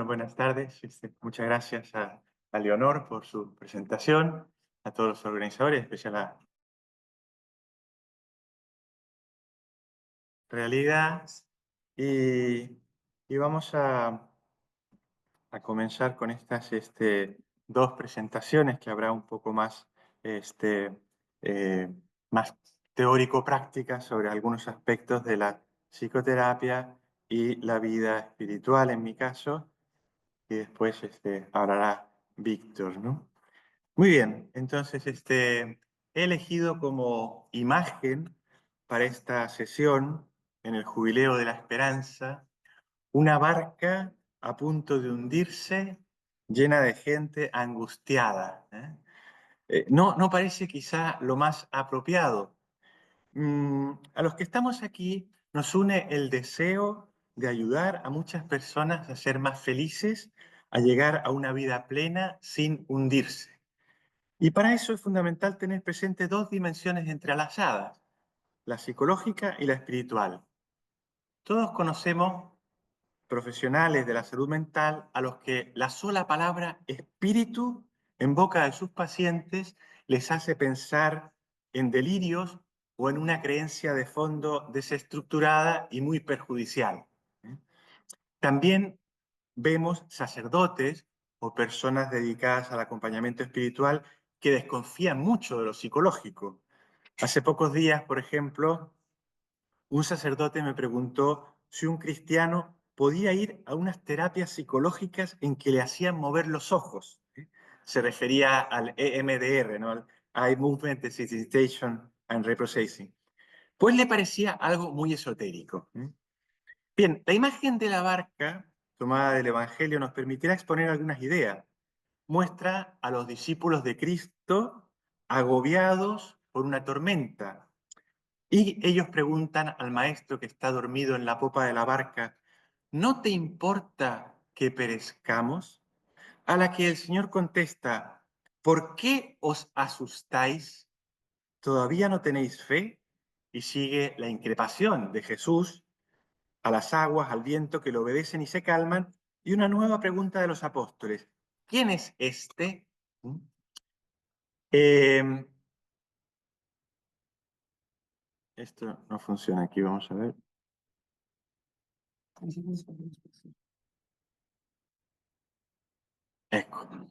Bueno, buenas tardes. Muchas gracias a Leonor por su presentación, a todos los organizadores, en especial a Realidad. Y, y vamos a comenzar con estas dos presentaciones que habrá un poco más, este, más teórico-prácticas sobre algunos aspectos de la psicoterapia y la vida espiritual, en mi caso, y después hablará Víctor, ¿no? Muy bien, entonces he elegido como imagen para esta sesión, en el Jubileo de la Esperanza, una barca a punto de hundirse, llena de gente angustiada. No parece quizá lo más apropiado. A los que estamos aquí nos une el deseo de ayudar a muchas personas a ser más felices, a llegar a una vida plena sin hundirse. Y para eso es fundamental tener presente dos dimensiones entrelazadas, la psicológica y la espiritual. Todos conocemos profesionales de la salud mental a los que la sola palabra espíritu en boca de sus pacientes les hace pensar en delirios o en una creencia de fondo desestructurada y muy perjudicial. También vemos sacerdotes o personas dedicadas al acompañamiento espiritual que desconfían mucho de lo psicológico. Hace pocos días, por ejemplo, un sacerdote me preguntó si un cristiano podía ir a unas terapias psicológicas en que le hacían mover los ojos. Se refería al EMDR, ¿no? Al Eye Movement Desensitization and Reprocessing. Pues le parecía algo muy esotérico. Bien, la imagen de la barca tomada del Evangelio nos permitirá exponer algunas ideas. Muestra a los discípulos de Cristo agobiados por una tormenta. Y ellos preguntan al maestro que está dormido en la popa de la barca, ¿no te importa que perezcamos? A la que el Señor contesta, ¿por qué os asustáis? ¿Todavía no tenéis fe? Y sigue la increpación de Jesús a las aguas, al viento, que le obedecen y se calman, y una nueva pregunta de los apóstoles. ¿Quién es este? Eh, Esto no funciona aquí, vamos a ver. Ecco.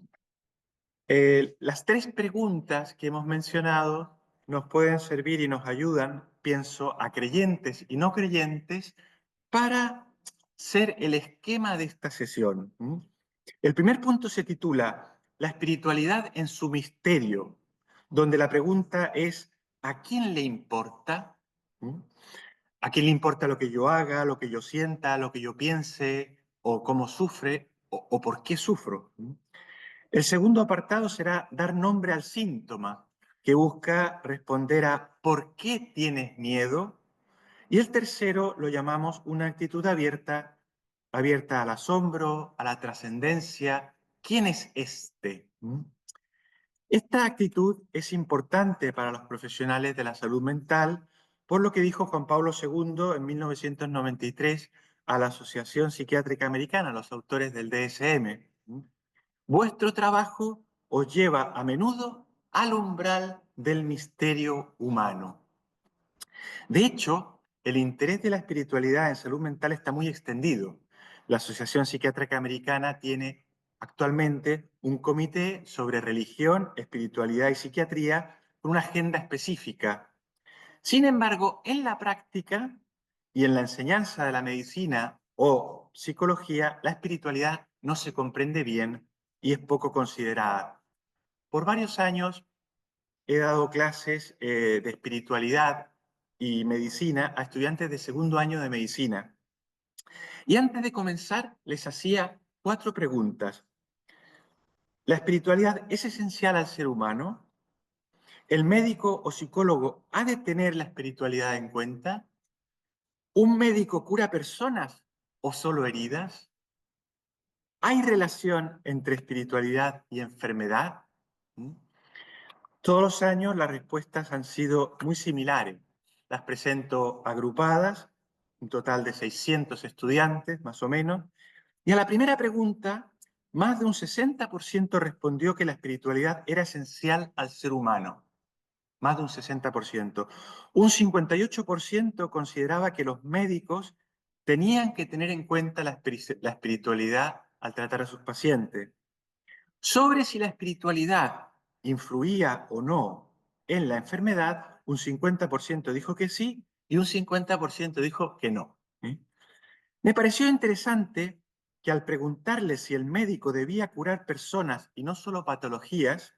Las tres preguntas que hemos mencionado nos pueden servir y nos ayudan, pienso, a creyentes y no creyentes para ser el esquema de esta sesión. El primer punto se titula La espiritualidad en su misterio, donde la pregunta es ¿a quién le importa? ¿A quién le importa lo que yo haga, lo que yo sienta, lo que yo piense, o cómo sufre, o por qué sufro? El segundo apartado será dar nombre al síntoma, que busca responder a ¿por qué tienes miedo? Y el tercero lo llamamos una actitud abierta, abierta al asombro, a la trascendencia. ¿Quién es este? Esta actitud es importante para los profesionales de la salud mental, por lo que dijo Juan Pablo II en 1993 a la Asociación Psiquiátrica Americana, los autores del DSM. Vuestro trabajo os lleva a menudo al umbral del misterio humano. De hecho, el interés de la espiritualidad en salud mental está muy extendido. La Asociación Psiquiátrica Americana tiene actualmente un comité sobre religión, espiritualidad y psiquiatría con una agenda específica. Sin embargo, en la práctica y en la enseñanza de la medicina o psicología, la espiritualidad no se comprende bien y es poco considerada. Por varios años he dado clases de espiritualidad y medicina a estudiantes de segundo año de medicina. Y antes de comenzar, les hacía 4 preguntas. ¿La espiritualidad es esencial al ser humano? ¿El médico o psicólogo ha de tener la espiritualidad en cuenta? ¿Un médico cura personas o solo heridas? ¿Hay relación entre espiritualidad y enfermedad? Todos los años las respuestas han sido muy similares. Las presento agrupadas, un total de 600 estudiantes más o menos, Y a la primera pregunta, más de un 60% respondió que la espiritualidad era esencial al ser humano. Más de un 60%. Un 58% consideraba que los médicos tenían que tener en cuenta la espiritualidad al tratar a sus pacientes. Sobre si la espiritualidad influía o no en la enfermedad, un 50% dijo que sí y un 50% dijo que no. Me pareció interesante que al preguntarle si el médico debía curar personas y no solo patologías,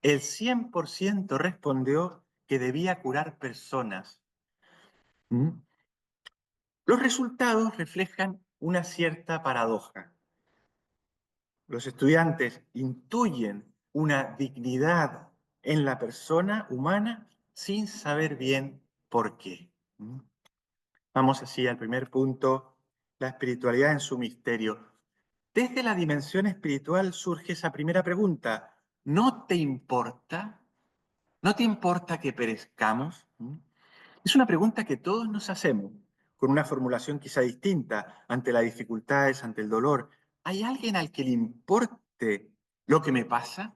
el 100% respondió que debía curar personas. Los resultados reflejan una cierta paradoja. Los estudiantes intuyen una dignidad en la persona humana sin saber bien por qué. Vamos así al primer punto, la espiritualidad en su misterio. Desde la dimensión espiritual surge esa primera pregunta. ¿No te importa? ¿No te importa que perezcamos? Es una pregunta que todos nos hacemos, con una formulación quizá distinta, ante las dificultades, ante el dolor. ¿Hay alguien al que le importe lo que me pasa?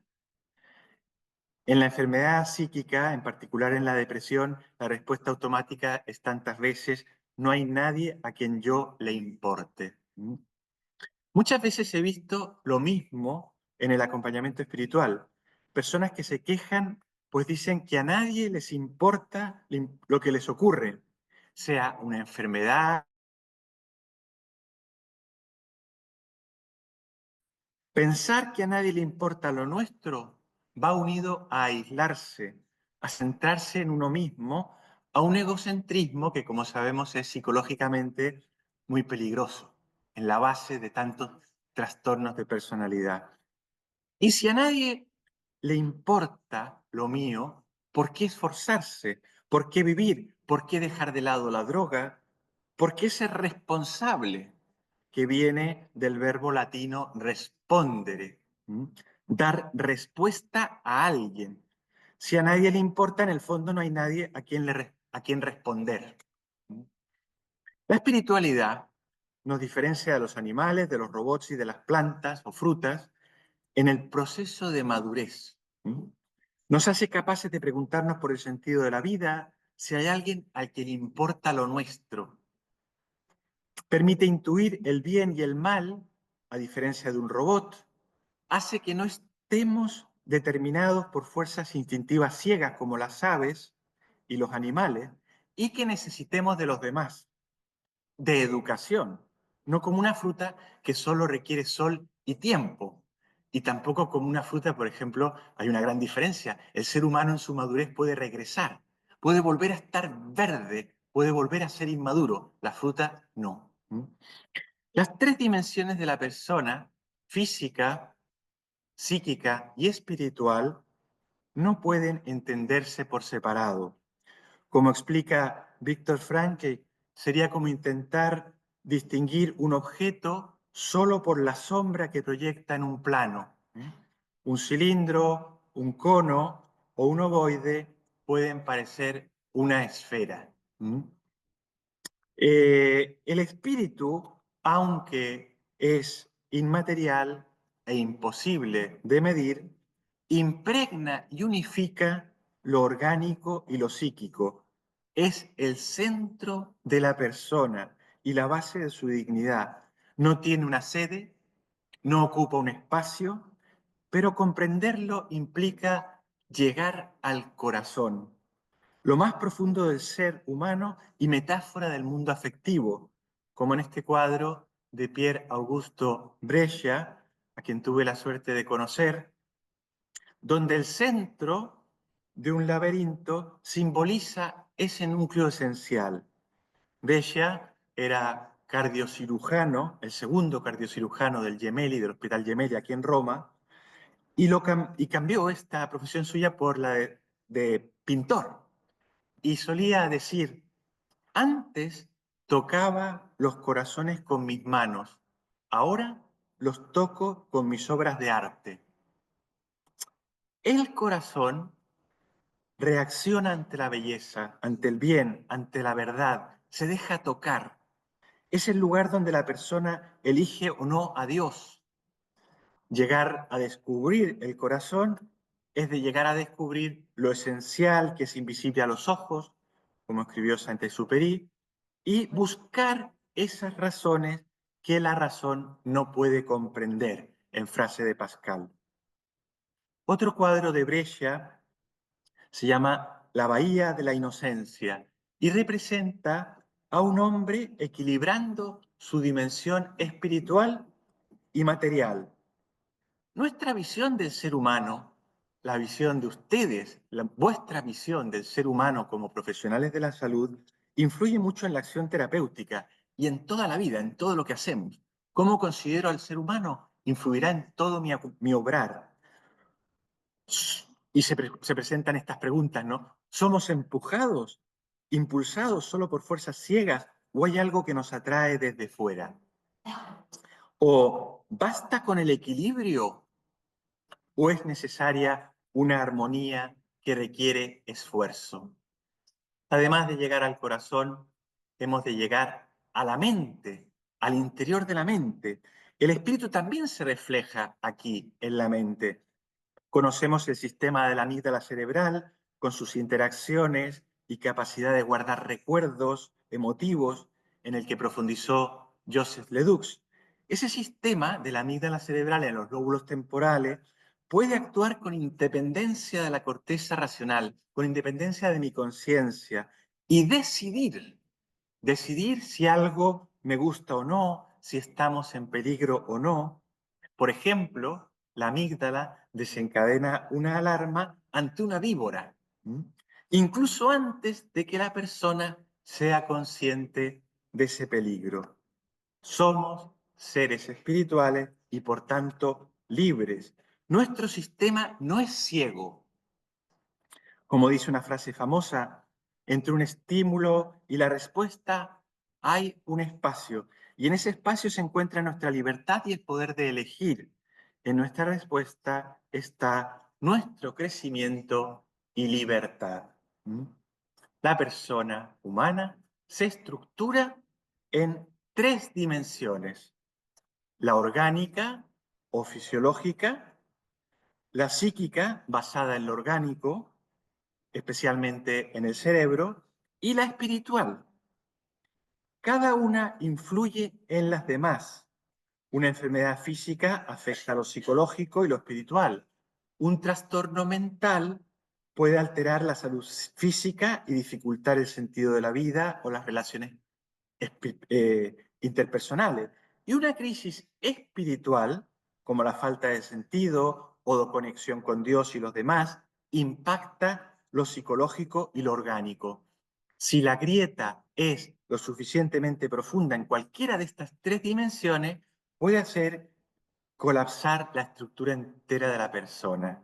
En la enfermedad psíquica, en particular en la depresión, la respuesta automática es tantas veces, no hay nadie a quien yo le importe. Muchas veces he visto lo mismo en el acompañamiento espiritual. Personas que se quejan, pues dicen que a nadie les importa lo que les ocurre, sea una enfermedad. Pensar que a nadie le importa lo nuestro va unido a aislarse, a centrarse en uno mismo, a un egocentrismo que, como sabemos, es psicológicamente muy peligroso, en la base de tantos trastornos de personalidad. Y si a nadie le importa lo mío, ¿por qué esforzarse? ¿Por qué vivir? ¿Por qué dejar de lado la droga? ¿Por qué ser responsable? Que viene del verbo latino respondere, dar respuesta a alguien. Si a nadie le importa, en el fondo no hay nadie a quien responder. La espiritualidad nos diferencia de los animales, de los robots y de las plantas o frutas en el proceso de madurez. Nos hace capaces de preguntarnos por el sentido de la vida, si hay alguien al que le importa lo nuestro. Permite intuir el bien y el mal, a diferencia de un robot. Hace que no estemos determinados por fuerzas instintivas ciegas como las aves y los animales, y que necesitemos de los demás, de educación, no como una fruta que solo requiere sol y tiempo, y tampoco como una fruta, por ejemplo, hay una gran diferencia. El ser humano en su madurez puede regresar, puede volver a estar verde, puede volver a ser inmaduro. La fruta no. Las tres dimensiones de la persona, física, psíquica y espiritual, no pueden entenderse por separado. Como explica Víctor Frankl, sería como intentar distinguir un objeto solo por la sombra que proyecta en un plano. Un cilindro, un cono o un ovoide pueden parecer una esfera. El espíritu, aunque es inmaterial e imposible de medir, impregna y unifica lo orgánico y lo psíquico. Es el centro de la persona y la base de su dignidad. No tiene una sede, no ocupa un espacio, pero comprenderlo implica llegar al corazón, lo más profundo del ser humano y metáfora del mundo afectivo, como en este cuadro de Pier Augusto Brescia, a quien tuve la suerte de conocer, donde el centro de un laberinto simboliza ese núcleo esencial. Brescia era cardiocirujano, el segundo cardiocirujano del Gemelli, del Hospital Gemelli aquí en Roma, y cambió esta profesión suya por la de pintor. Y solía decir, antes tocaba los corazones con mis manos, ahora los toco con mis obras de arte. El corazón reacciona ante la belleza, ante el bien, ante la verdad, se deja tocar. Es el lugar donde la persona elige o no a Dios. Llegar a descubrir el corazón es de llegar a descubrir lo esencial que es invisible a los ojos, como escribió Saint-Exupéry, y buscar esas razones que la razón no puede comprender, en frase de Pascal. Otro cuadro de Brescia se llama La Bahía de la Inocencia y representa a un hombre equilibrando su dimensión espiritual y material. Nuestra visión del ser humano, la visión de ustedes, vuestra visión del ser humano como profesionales de la salud, influye mucho en la acción terapéutica y en toda la vida, en todo lo que hacemos. ¿Cómo considero al ser humano? Influirá en todo mi obrar. Y se presentan estas preguntas, ¿no? ¿Somos empujados, impulsados solo por fuerzas ciegas o hay algo que nos atrae desde fuera? ¿O basta con el equilibrio o es necesaria una armonía que requiere esfuerzo? Además de llegar al corazón, hemos de llegar a la mente, al interior de la mente. El espíritu también se refleja aquí en la mente. Conocemos el sistema de la amígdala cerebral con sus interacciones y capacidad de guardar recuerdos emotivos en el que profundizó Joseph Ledoux. Ese sistema de la amígdala cerebral en los lóbulos temporales puede actuar con independencia de la corteza racional, con independencia de mi conciencia y decidir si algo me gusta o no, si estamos en peligro o no. Por ejemplo, la amígdala desencadena una alarma ante una víbora, incluso antes de que la persona sea consciente de ese peligro. Somos seres espirituales y por tanto libres. Nuestro sistema no es ciego. Como dice una frase famosa, entre un estímulo y la respuesta hay un espacio. Y en ese espacio se encuentra nuestra libertad y el poder de elegir. En nuestra respuesta está nuestro crecimiento y libertad. La persona humana se estructura en 3 dimensiones: la orgánica o fisiológica, la psíquica basada en lo orgánico, especialmente en el cerebro, y la espiritual. Cada una influye en las demás. Una enfermedad física afecta a lo psicológico y lo espiritual. Un trastorno mental puede alterar la salud física y dificultar el sentido de la vida o las relaciones interpersonales. Y una crisis espiritual, como la falta de sentido o de conexión con Dios y los demás, impacta lo psicológico y lo orgánico. Si la grieta es lo suficientemente profunda en cualquiera de estas 3 dimensiones, puede hacer colapsar la estructura entera de la persona.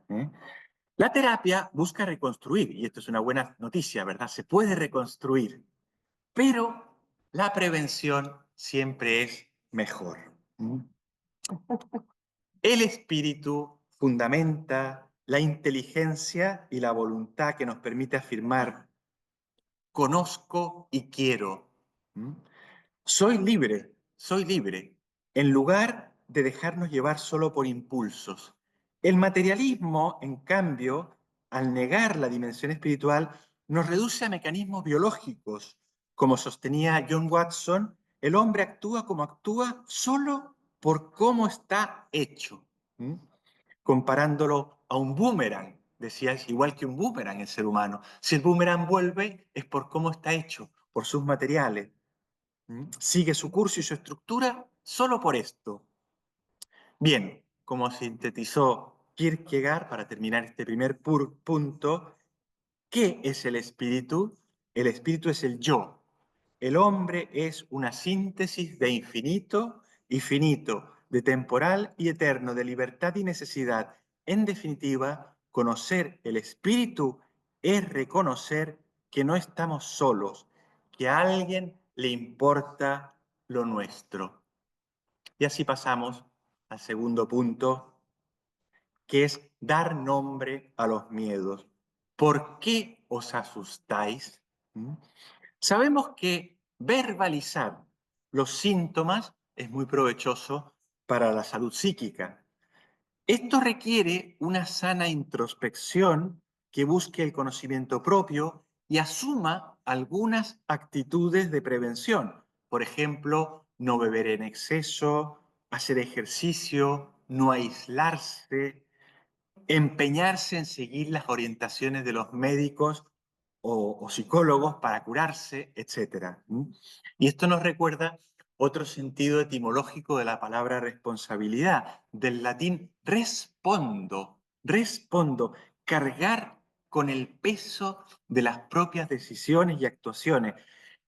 La terapia busca reconstruir, y esto es una buena noticia, ¿verdad? Se puede reconstruir, pero la prevención siempre es mejor. El espíritu fundamenta la inteligencia y la voluntad que nos permite afirmar: conozco y quiero. Soy libre, en lugar de dejarnos llevar solo por impulsos. El materialismo, en cambio, al negar la dimensión espiritual, nos reduce a mecanismos biológicos. Como sostenía John Watson, el hombre actúa como actúa solo por cómo está hecho. Comparándolo a un boomerang, decía, es igual que un boomerang el ser humano. Si el boomerang vuelve, es por cómo está hecho, por sus materiales. Sigue su curso y su estructura solo por esto. Bien, como sintetizó Kierkegaard, para terminar este primer punto, ¿qué es el espíritu? El espíritu es el yo. El hombre es una síntesis de infinito y finito, de temporal y eterno, de libertad y necesidad. En definitiva, conocer el espíritu es reconocer que no estamos solos, que a alguien le importa lo nuestro. Y así pasamos al segundo punto, que es dar nombre a los miedos. ¿Por qué os asustáis? Sabemos que verbalizar los síntomas, es muy provechoso para la salud psíquica. Esto requiere una sana introspección que busque el conocimiento propio y asuma algunas actitudes de prevención. Por ejemplo, no beber en exceso, hacer ejercicio, no aislarse, empeñarse en seguir las orientaciones de los médicos o psicólogos para curarse, etc. Y esto nos recuerda otro sentido etimológico de la palabra responsabilidad, del latín respondo, respondo, cargar con el peso de las propias decisiones y actuaciones.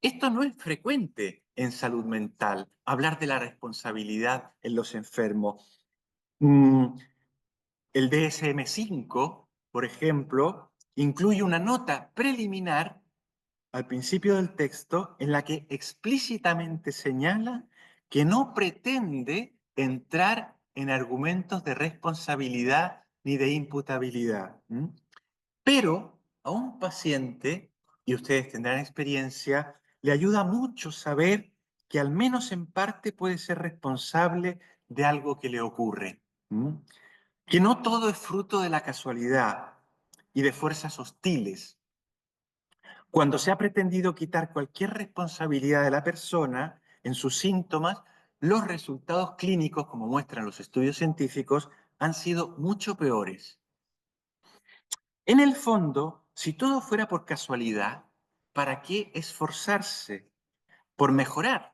Esto no es frecuente en salud mental, hablar de la responsabilidad en los enfermos. El DSM-5, por ejemplo, incluye una nota preliminar al principio del texto en la que explícitamente señala que no pretende entrar en argumentos de responsabilidad ni de imputabilidad. Pero a un paciente, y ustedes tendrán experiencia, le ayuda mucho saber que al menos en parte puede ser responsable de algo que le ocurre. Que no todo es fruto de la casualidad y de fuerzas hostiles. Cuando se ha pretendido quitar cualquier responsabilidad de la persona en sus síntomas, los resultados clínicos, como muestran los estudios científicos, han sido mucho peores. En el fondo, si todo fuera por casualidad, ¿para qué esforzarse por mejorar?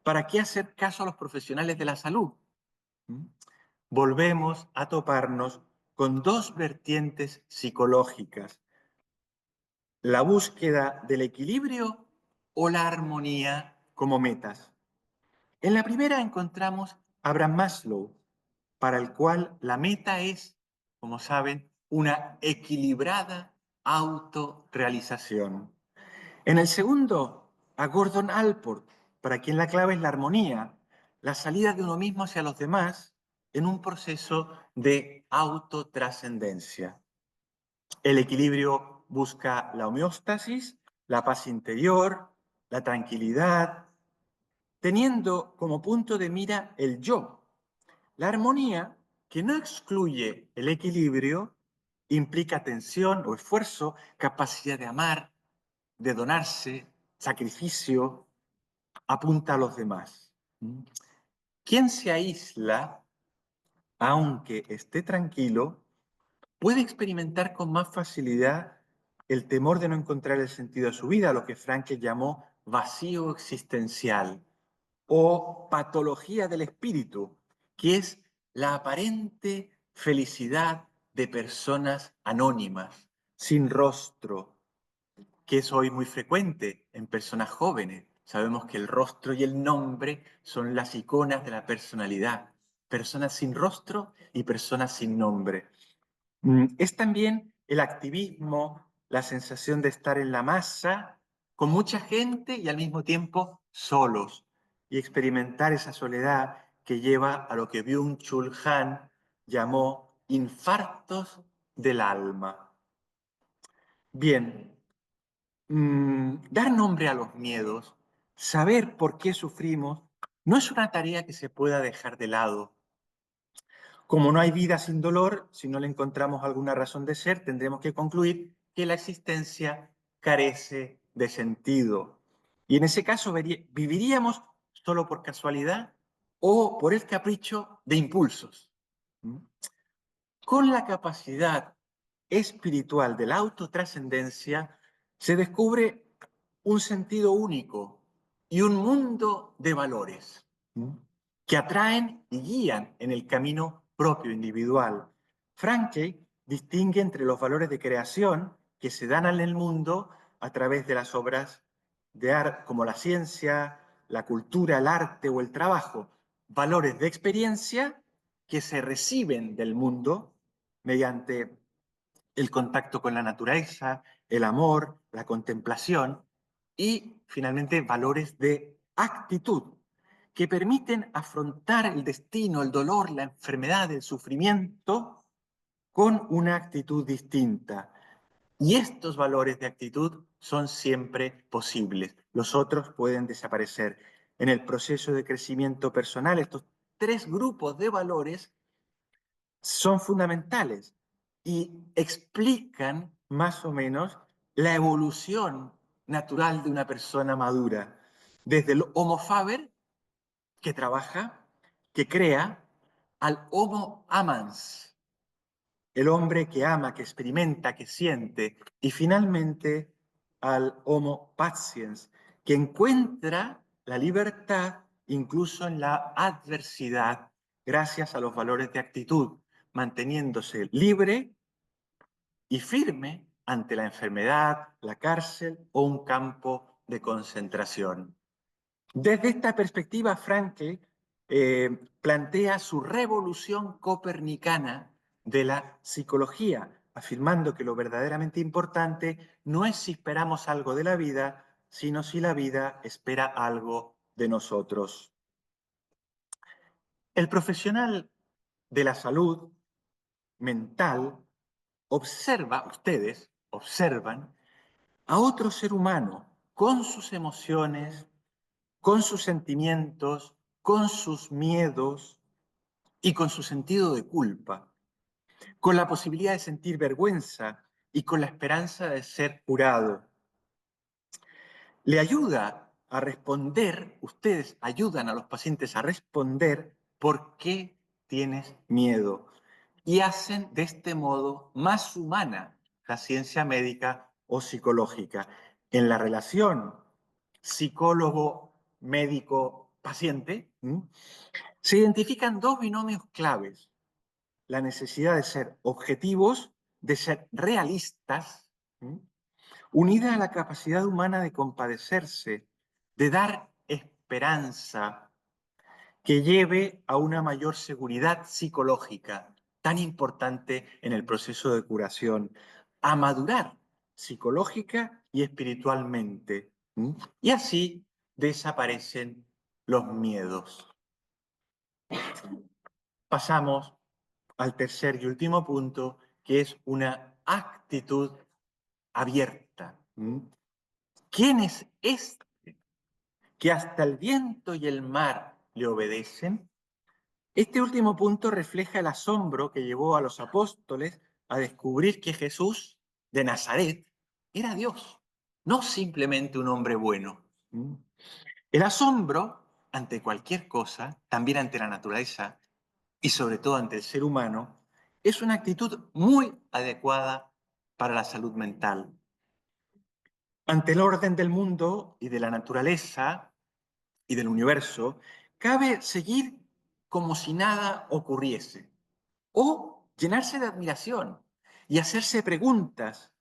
¿Para qué hacer caso a los profesionales de la salud? Volvemos a toparnos con dos vertientes psicológicas: la búsqueda del equilibrio o la armonía como metas. En la primera encontramos a Abraham Maslow, para el cual la meta es, como saben, una equilibrada autorrealización. En el segundo, a Gordon Allport, para quien la clave es la armonía, la salida de uno mismo hacia los demás en un proceso de autotrascendencia. El equilibrio busca la homeostasis, la paz interior, la tranquilidad, teniendo como punto de mira el yo. La armonía, que no excluye el equilibrio, implica tensión o esfuerzo, capacidad de amar, de donarse, sacrificio, apunta a los demás. Quien se aísla, aunque esté tranquilo, puede experimentar con más facilidad el temor de no encontrar el sentido a su vida, lo que Frankl llamó vacío existencial o patología del espíritu, que es la aparente felicidad de personas anónimas, sin rostro, que es hoy muy frecuente en personas jóvenes. Sabemos que el rostro y el nombre son las iconas de la personalidad. Personas sin rostro y personas sin nombre. Es también el activismo, la sensación de estar en la masa, con mucha gente y al mismo tiempo solos, y experimentar esa soledad que lleva a lo que Byung-Chul Han llamó infartos del alma. Bien, dar nombre a los miedos, saber por qué sufrimos, no es una tarea que se pueda dejar de lado. Como no hay vida sin dolor, si no le encontramos alguna razón de ser, tendremos que concluir que la existencia carece de sentido. Y en ese caso viviríamos solo por casualidad o por el capricho de impulsos. Con la capacidad espiritual de la autotrascendencia se descubre un sentido único y un mundo de valores que atraen y guían en el camino propio individual. Frankl distingue entre los valores de creación que se dan en el mundo a través de las obras de arte, como la ciencia, la cultura, el arte o el trabajo, valores de experiencia que se reciben del mundo mediante el contacto con la naturaleza, el amor, la contemplación y finalmente valores de actitud que permiten afrontar el destino, el dolor, la enfermedad, el sufrimiento con una actitud distinta. Y estos valores de actitud son siempre posibles. Los otros pueden desaparecer. en el proceso de crecimiento personal. Estos tres grupos de valores son fundamentales y explican más o menos la evolución natural de una persona madura. Desde el Homo faber, que trabaja, que crea, al Homo amans, el hombre que ama, que experimenta, que siente, y finalmente al Homo patiens, que encuentra la libertad incluso en la adversidad, gracias a los valores de actitud, manteniéndose libre y firme ante la enfermedad, la cárcel o un campo de concentración. Desde esta perspectiva, Frankl plantea su revolución copernicana de la psicología, afirmando que lo verdaderamente importante no es si esperamos algo de la vida, sino si la vida espera algo de nosotros. El profesional de la salud mental ustedes observan a otro ser humano con sus emociones, con sus sentimientos, con sus miedos y con su sentido de culpa, con la posibilidad de sentir vergüenza y con la esperanza de ser curado. Le ayuda a responder, ustedes ayudan a los pacientes a responder por qué tienes miedo y hacen de este modo más humana la ciencia médica o psicológica. En la relación psicólogo-médico-paciente, se identifican dos binomios claves: la necesidad de ser objetivos, de ser realistas, unida a la capacidad humana de compadecerse, de dar esperanza que lleve a una mayor seguridad psicológica, tan importante en el proceso de curación, a madurar psicológica y espiritualmente. Y así desaparecen los miedos. Pasamos al tercer y último punto, que es una actitud abierta. ¿Quién es este que hasta el viento y el mar le obedecen? Este último punto refleja el asombro que llevó a los apóstoles a descubrir que Jesús de Nazaret era Dios, no simplemente un hombre bueno. El asombro ante cualquier cosa, también ante la naturaleza y sobre todo ante el ser humano, es una actitud muy adecuada para la salud mental. Ante el orden del mundo y de la naturaleza y del universo, cabe seguir como si nada ocurriese, o llenarse de admiración y hacerse preguntas.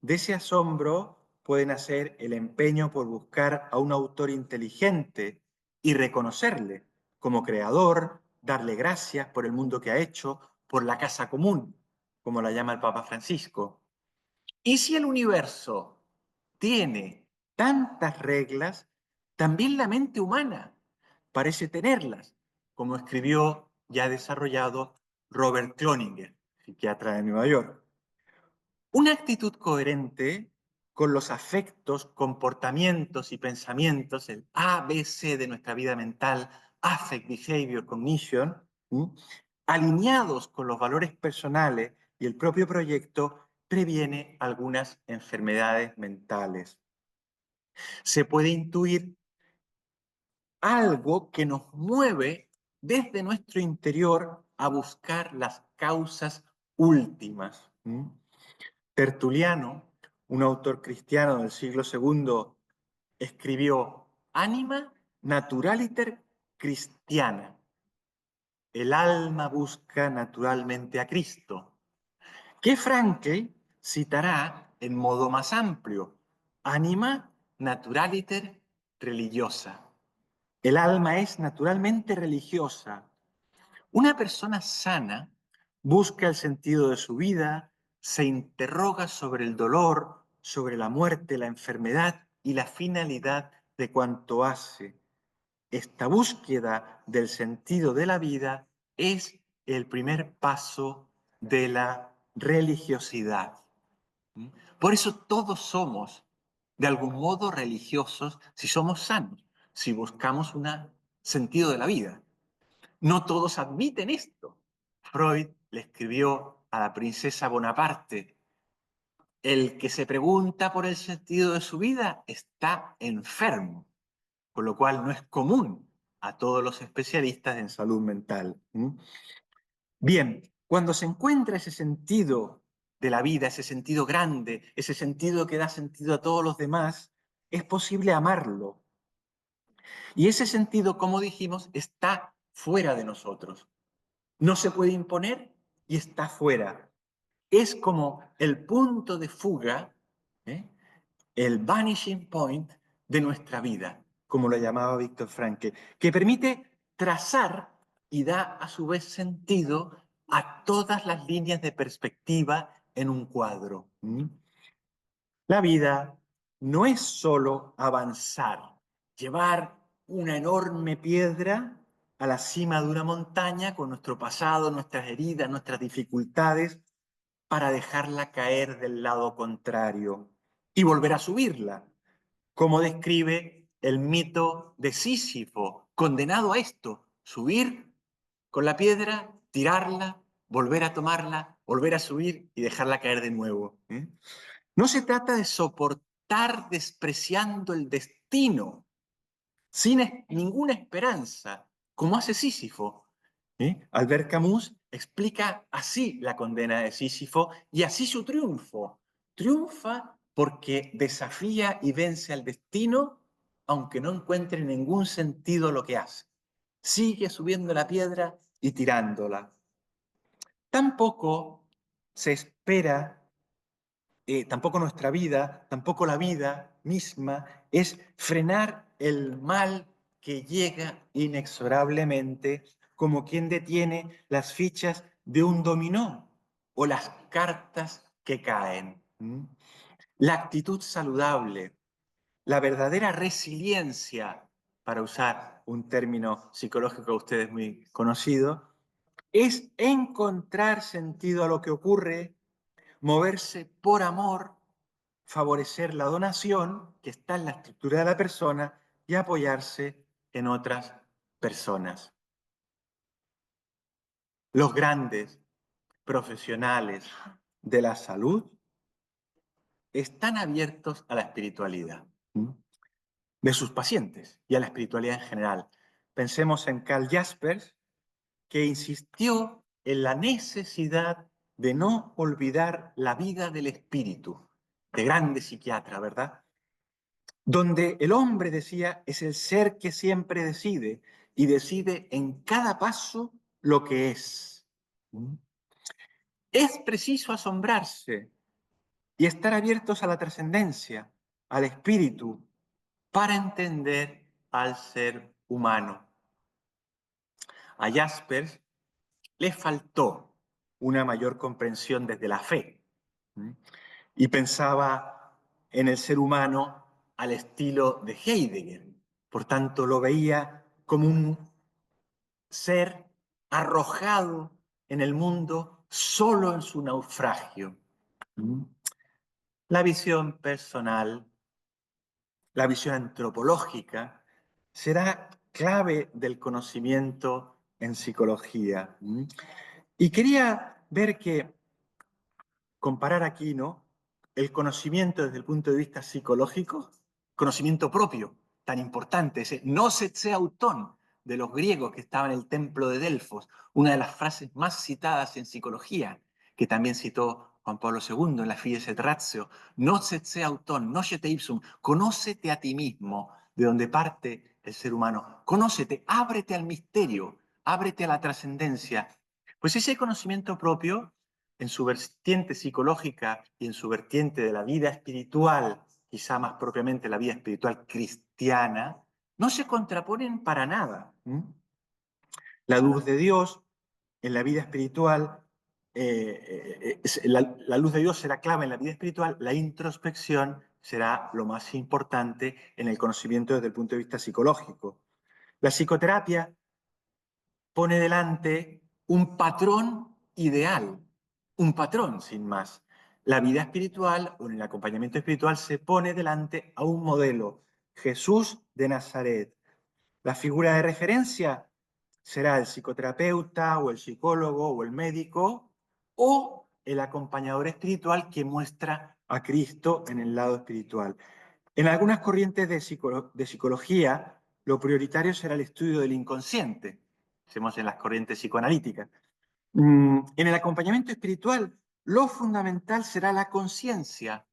De ese asombro puede nacer el empeño por buscar a un autor inteligente y reconocerle como creador, darle gracias por el mundo que ha hecho, por la casa común, como la llama el Papa Francisco. Y si el universo tiene tantas reglas, también la mente humana parece tenerlas, como escribió ya desarrollado Robert Cloninger, psiquiatra de Nueva York. Una actitud coherente con los afectos, comportamientos y pensamientos, el ABC de nuestra vida mental, Affect, Behavior, Cognition, alineados con los valores personales y el propio proyecto, previene algunas enfermedades mentales. Se puede intuir algo que nos mueve desde nuestro interior a buscar las causas últimas. Tertuliano, un autor cristiano del siglo II, escribió Anima naturaliter Christiana. El alma busca naturalmente a Cristo, que Frankl citará en modo más amplio, Anima naturaliter religiosa. El alma es naturalmente religiosa. Una persona sana busca el sentido de su vida, se interroga sobre el dolor, sobre la muerte, la enfermedad y la finalidad de cuanto hace. Esta búsqueda del sentido de la vida es el primer paso de la religiosidad. Por eso todos somos, de algún modo, religiosos si somos sanos. si buscamos un sentido de la vida. No todos admiten esto. Freud le escribió a la princesa Bonaparte: el que se pregunta por el sentido de su vida está enfermo, con lo cual no es común a todos los especialistas en salud mental. Bien, cuando se encuentra ese sentido de la vida, ese sentido grande, ese sentido que da sentido a todos los demás, es posible amarlo. Y ese sentido, como dijimos, está fuera de nosotros. No se puede imponer y está fuera. Es como el punto de fuga, ¿eh? El vanishing point de nuestra vida, como lo llamaba Víctor Frankl, que permite trazar y da a su vez sentido a todas las líneas de perspectiva en un cuadro. La vida no es solo avanzar, llevar una enorme piedra a la cima de una montaña con nuestro pasado, nuestras heridas, nuestras dificultades, para dejarla caer del lado contrario y volver a subirla, como describe el mito de Sísifo, condenado a esto: subir con la piedra, tirarla, volver a tomarla, volver a subir y dejarla caer de nuevo. No se trata de soportar despreciando el destino, sin ninguna esperanza, como hace Sísifo. Albert Camus explica así la condena de Sísifo y así su triunfo. Triunfa porque desafía y vence al destino, aunque no encuentre ningún sentido lo que hace. Sigue subiendo la piedra y tirándola. Tampoco se espera, tampoco nuestra vida, tampoco la vida misma, es frenar el mal que llega inexorablemente, como quien detiene las fichas de un dominó o las cartas que caen. La actitud saludable, la verdadera resiliencia, para usar un término psicológico a ustedes muy conocido, es encontrar sentido a lo que ocurre, moverse por amor, favorecer la donación, que está en la estructura de la persona, y apoyarse en otras personas. Los grandes profesionales de la salud están abiertos a la espiritualidad de sus pacientes y a la espiritualidad en general. Pensemos en Karl Jaspers, que insistió en la necesidad de no olvidar la vida del espíritu, de grande psiquiatra, ¿verdad? Donde el hombre, decía, es el ser que siempre decide y decide en cada paso lo que es. Es preciso asombrarse y estar abiertos a la trascendencia, al espíritu, para entender al ser humano. A Jaspers le faltó una mayor comprensión desde la fe y pensaba en el ser humano al estilo de Heidegger. Por tanto, lo veía como un ser arrojado en el mundo solo en su naufragio. La visión personal, la visión antropológica, será clave del conocimiento en psicología. Y quería ver que, comparar aquí, ¿no?, el conocimiento desde el punto de vista psicológico, conocimiento propio, tan importante, ese nosetse autón de los griegos que estaba en el templo de Delfos, una de las frases más citadas en psicología, que también citó Juan Pablo II en la Fides et Ratio: nosetse autón, noscete ipsum, conócete a ti mismo, de donde parte el ser humano, conócete, ábrete al misterio, ábrete a la trascendencia. Pues ese conocimiento propio, en su vertiente psicológica y en su vertiente de la vida espiritual, quizá más propiamente la vida espiritual cristiana, no se contraponen para nada. La luz de Dios en la vida espiritual, la luz de Dios será clave en la vida espiritual, la introspección será lo más importante en el conocimiento desde el punto de vista psicológico. La psicoterapia pone delante un patrón ideal, un patrón sin más. La vida espiritual o el acompañamiento espiritual se pone delante a un modelo: Jesús de Nazaret, La figura de referencia será el psicoterapeuta o el psicólogo o el médico o el acompañador espiritual que muestra a Cristo en el lado espiritual. En algunas corrientes de psicología, lo prioritario será el estudio del inconsciente. Hacemos en las corrientes psicoanalíticas. En el acompañamiento espiritual, lo fundamental será la conciencia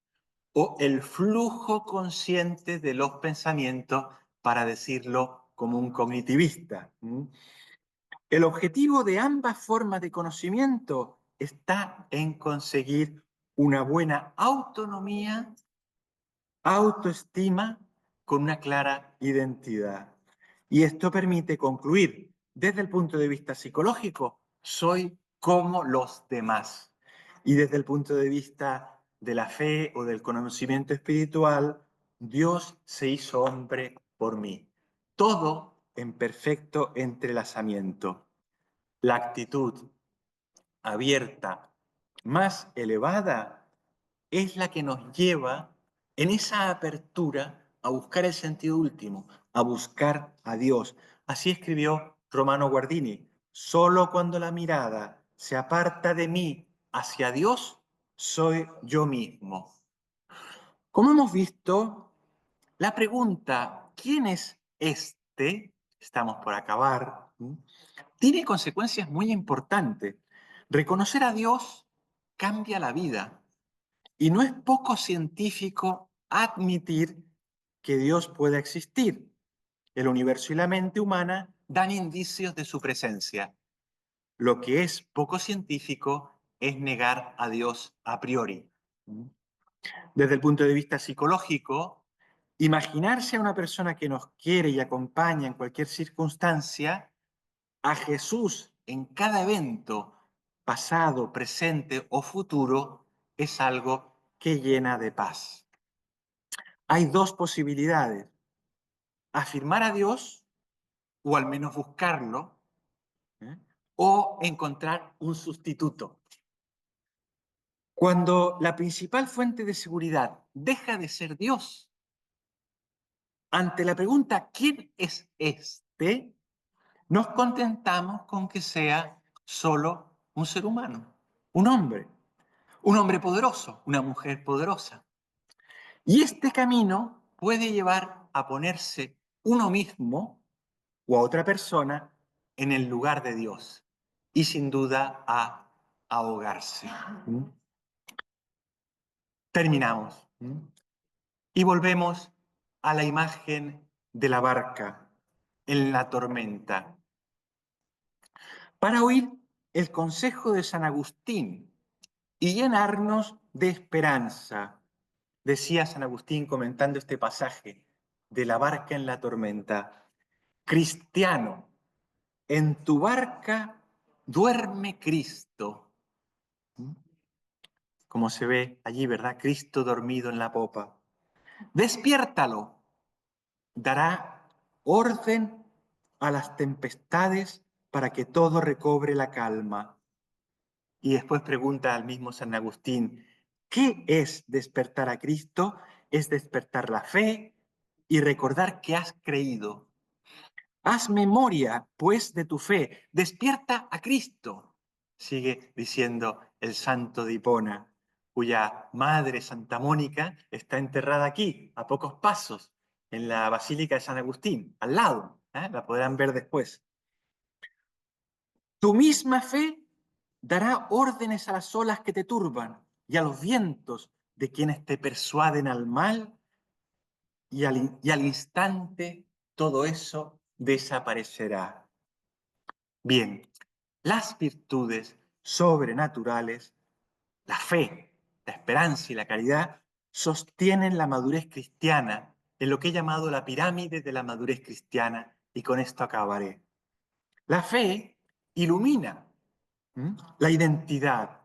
o el flujo consciente de los pensamientos, para decirlo como un cognitivista. El objetivo de ambas formas de conocimiento está en conseguir una buena autonomía, autoestima con una clara identidad. Y esto permite concluir, desde el punto de vista psicológico, soy como los demás. Y desde el punto de vista de la fe o del conocimiento espiritual, Dios se hizo hombre por mí. Todo en perfecto entrelazamiento. La actitud abierta, más elevada, es la que nos lleva en esa apertura a buscar el sentido último, a buscar a Dios. Así escribió Romano Guardini: solo cuando la mirada se aparta de mí hacia Dios, soy yo mismo. Como hemos visto, la pregunta ¿quién es este? Estamos por acabar. Tiene consecuencias muy importantes. Reconocer a Dios cambia la vida. Y no es poco científico admitir que Dios pueda existir. El universo y la mente humana dan indicios de su presencia. Lo que es poco científico es negar a Dios a priori. Desde el punto de vista psicológico, imaginarse a una persona que nos quiere y acompaña en cualquier circunstancia, a Jesús en cada evento, pasado, presente o futuro, es algo que llena de paz. Hay dos posibilidades: afirmar a Dios, o al menos buscarlo, ¿eh? O encontrar un sustituto. Cuando la principal fuente de seguridad deja de ser Dios, ante la pregunta ¿quién es este?, nos contentamos con que sea solo un ser humano, un hombre poderoso, una mujer poderosa. Y este camino puede llevar a ponerse uno mismo o a otra persona en el lugar de Dios y sin duda a ahogarse. Terminamos y volvemos a la imagen de la barca en la tormenta para oír el consejo de San Agustín y llenarnos de esperanza. Decía San Agustín comentando este pasaje de la barca en la tormenta: cristiano, en tu barca duerme Cristo. Como se ve allí, ¿verdad? Cristo dormido en la popa. Despiértalo. Dará orden a las tempestades para que todo recobre la calma. Y después pregunta al mismo San Agustín: ¿qué es despertar a Cristo? Es despertar la fe y recordar que has creído. Haz memoria, pues, de tu fe. Despierta a Cristo, sigue diciendo el santo de Hipona, cuya madre, Santa Mónica, está enterrada aquí, a pocos pasos, en la Basílica de San Agustín, al lado. La podrán ver después. Tu misma fe dará órdenes a las olas que te turban y a los vientos de quienes te persuaden al mal, y al instante todo eso desaparecerá. Bien, las virtudes sobrenaturales, la fe, la esperanza y la caridad, sostienen la madurez cristiana en lo que he llamado la pirámide de la madurez cristiana, y con esto acabaré. La fe ilumina la identidad,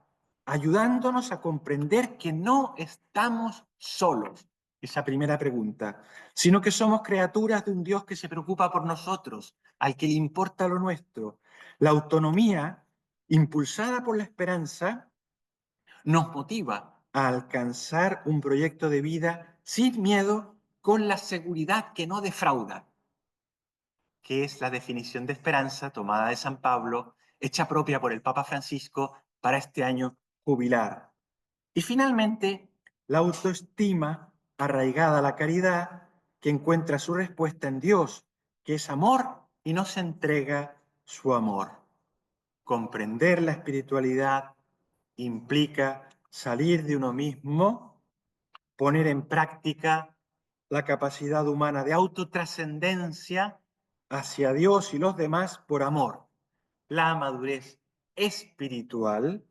ayudándonos a comprender que no estamos solos, esa primera pregunta, sino que somos criaturas de un Dios que se preocupa por nosotros, al que le importa lo nuestro. La autonomía, impulsada por la esperanza, nos motiva a alcanzar un proyecto de vida sin miedo, con la seguridad que no defrauda. que es la definición de esperanza tomada de San Pablo, hecha propia por el Papa Francisco para este año jubilar. Y finalmente, la autoestima arraigada a la caridad, que encuentra su respuesta en Dios, que es amor y nos entrega su amor. Comprender la espiritualidad implica salir de uno mismo, poner en práctica la capacidad humana de autotrascendencia hacia Dios y los demás por amor. La madurez espiritual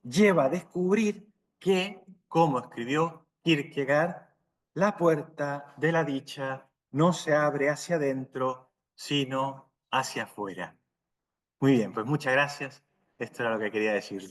lleva a descubrir que, como escribió Kierkegaard, la puerta de la dicha no se abre hacia adentro, sino hacia afuera. Muy bien, pues muchas gracias. Esto era lo que quería decir.